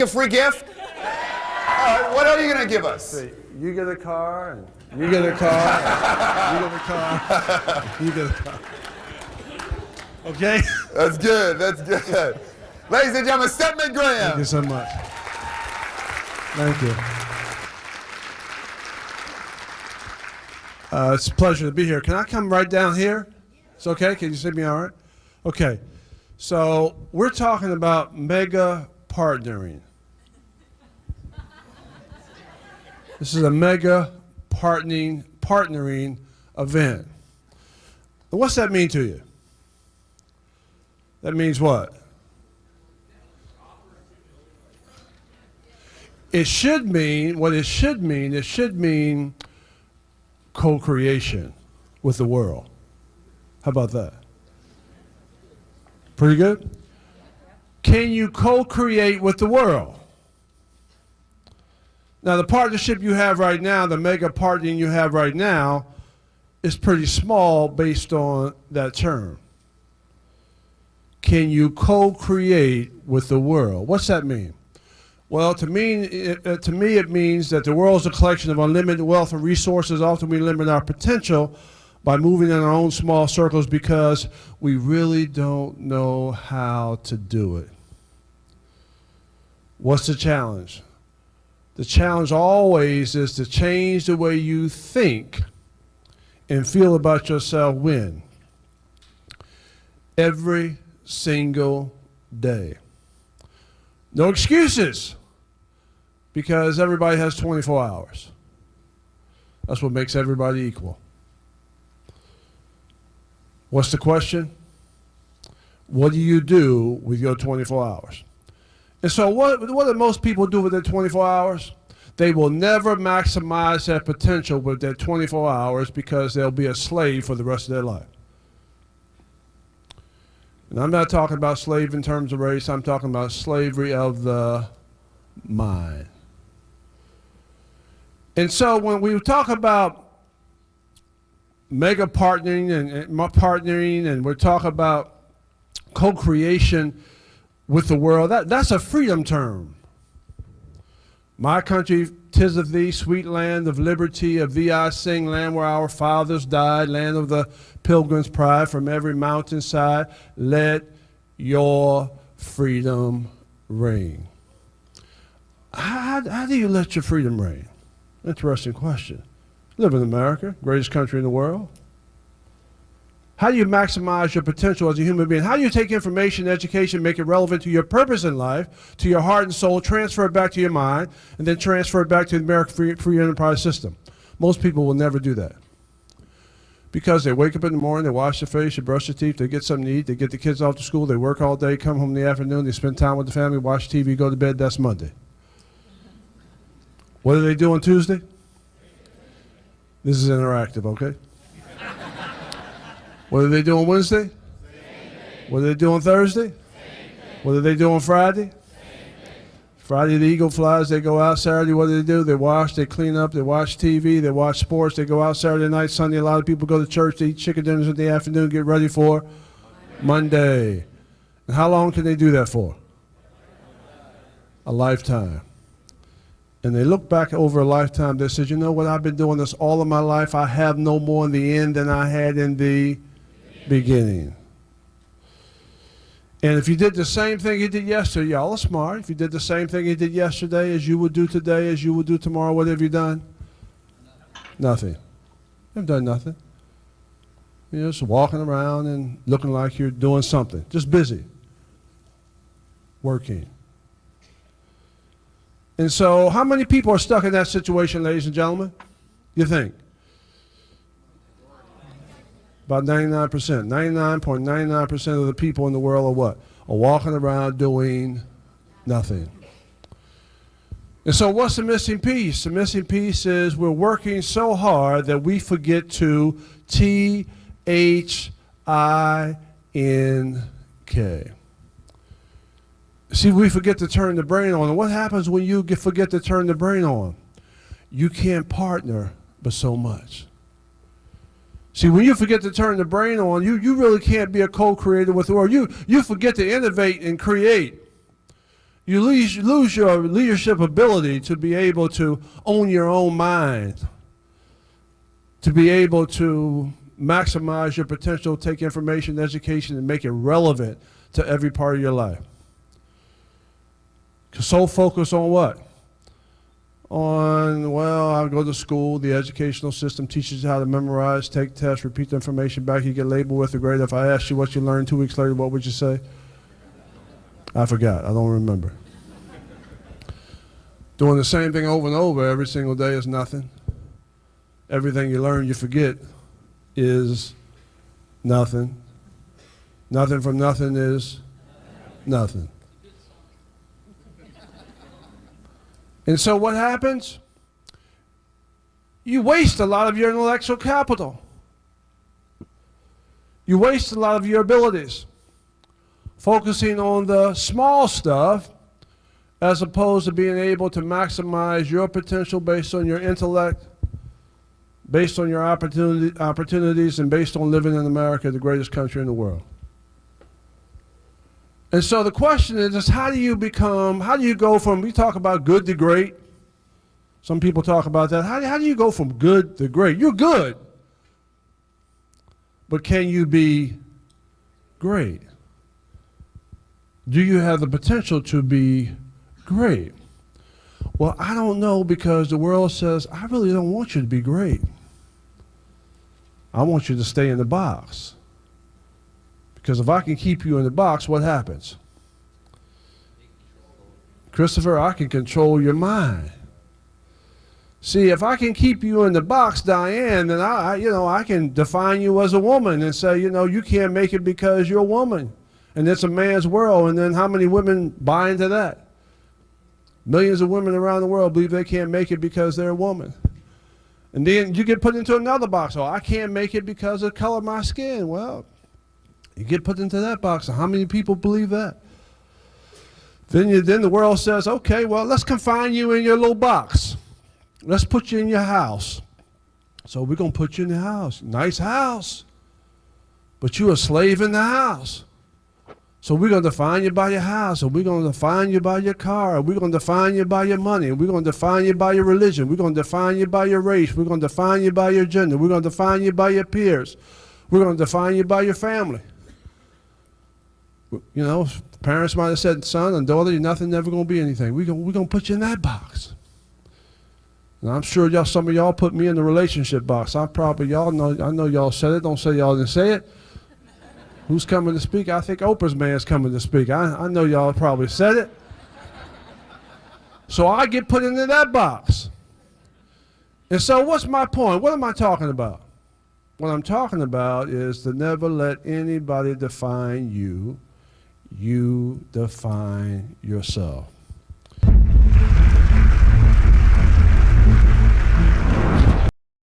A free gift? What are you going to give us? You get a car, and you get a car, and you get a car, you get a car. Okay? That's good. That's good. Ladies and gentlemen, Stedman Graham. Thank you so much. Thank you. It's a pleasure to be here. Can I come right down here? It's okay? Can you see me all right? Okay. So we're talking about mega partnering. This is a mega partnering event. And what's that mean to you? That means what? It should mean, what it should mean co-creation with the world. How about that? Pretty good? Can you co-create with the world? Now, the partnership you have right now, the mega partnering you have right now, is pretty small based on that term. Can you co-create with the world? What's that mean? Well, to me, it means that the world is a collection of unlimited wealth and resources. Often we limit our potential by moving in our own small circles because we really don't know how to do it. What's the challenge? The challenge always is to change the way you think and feel about yourself when? Every single day. No excuses, because everybody has 24 hours. That's what makes everybody equal. What's the question? What do you do with your 24 hours? And so what do most people do with their 24 hours? They will never maximize their potential with their 24 hours because they'll be a slave for the rest of their life. And I'm not talking about slave in terms of race. I'm talking about slavery of the mind. And so when we talk about mega partnering and we're talking about co-creation with the world, that's a freedom term. My country, 'tis of thee, sweet land of liberty, of thee I sing, land where our fathers died, land of the pilgrim's pride, from every mountainside, let your freedom reign. How do you let your freedom reign? Interesting question. Live in America, greatest country in the world. How do you maximize your potential as a human being? How do you take information, education, make it relevant to your purpose in life, to your heart and soul, transfer it back to your mind, and then transfer it back to the American free enterprise system? Most people will never do that. Because they wake up in the morning, they wash their face, they brush their teeth, they get something to eat, they get the kids off to school, they work all day, come home in the afternoon, they spend time with the family, watch TV, go to bed, that's Monday. What do they do on Tuesday? This is interactive, okay? What do they do on Wednesday? What do they do on Thursday? What do they do on Friday? Friday the eagle flies, they go out. Saturday, what do? They wash, they clean up, they watch TV, they watch sports, they go out Saturday night, Sunday. A lot of people go to church, they eat chicken dinners in the afternoon, get ready for Monday. And how long can they do that for? A lifetime. And they look back over a lifetime, they said, you know what, I've been doing this all of my life. I have no more in the end than I had in the beginning. And if you did the same thing you did yesterday, y'all are smart. If you did the same thing you did yesterday as you would do today, as you would do tomorrow, what have you done? Nothing. You've done nothing. You're just walking around and looking like you're doing something. Just busy. Working. And so how many people are stuck in that situation, ladies and gentlemen? You think? About 99%. 99.99% of the people in the world are what? Are walking around doing nothing. And so what's the missing piece? The missing piece is we're working so hard that we forget to T-H-I-N-K. See, we forget to turn the brain on. And what happens when you forget to turn the brain on? You can't partner but so much. See, when you forget to turn the brain on, you really can't be a co-creator with the world. You forget to innovate and create. You lose your leadership ability to be able to own your own mind, to be able to maximize your potential, take information, education, and make it relevant to every part of your life. So focused on what? On, well, I'll go to school, the educational system teaches you how to memorize, take tests, repeat the information back, you get labeled with a grade. If I asked you what you learned 2 weeks later, what would you say? I forgot, I don't remember. Doing the same thing over and over every single day is nothing. Everything you learn, you forget, is nothing. Nothing from nothing is nothing. And so what happens? You waste a lot of your intellectual capital. You waste a lot of your abilities focusing on the small stuff as opposed to being able to maximize your potential based on your intellect, based on your opportunities, and based on living in America, the greatest country in the world. And so the question is how do you go from, we talk about good to great. Some people talk about that. How do you go from good to great? You're good, but can you be great? Do you have the potential to be great? Well, I don't know, because the world says, I really don't want you to be great. I want you to stay in the box. Because if I can keep you in the box, what happens? Christopher, I can control your mind. See, if I can keep you in the box, Diane, then I can define you as a woman and say, you can't make it because you're a woman. And it's a man's world. And then how many women buy into that? Millions of women around the world believe they can't make it because they're a woman. And then you get put into another box. Oh, I can't make it because of the color of my skin. Well, you get put into that box. How many people believe that? Then the world says, okay, well, let's confine you in your little box. Let's put you in your house. So we're going to put you in the house. Nice house. But you're a slave in the house. So we're going to define you by your house, and we're going to define you by your car, and we're going to define you by your money, and we're going to define you by your religion, we're going to define you by your race, we're going to define you by your gender, we're going to define you by your peers, we're going to define you by your family. Parents might have said, son and daughter, you're nothing, never going to be anything. We're going to put you in that box. And I'm sure some of y'all put me in the relationship box. I know y'all said it. Don't say y'all didn't say it. Who's coming to speak? I think Oprah's man's coming to speak. I know y'all probably said it. So I get put into that box. And so what's my point? What am I talking about? What I'm talking about is to never let anybody define you. You define yourself.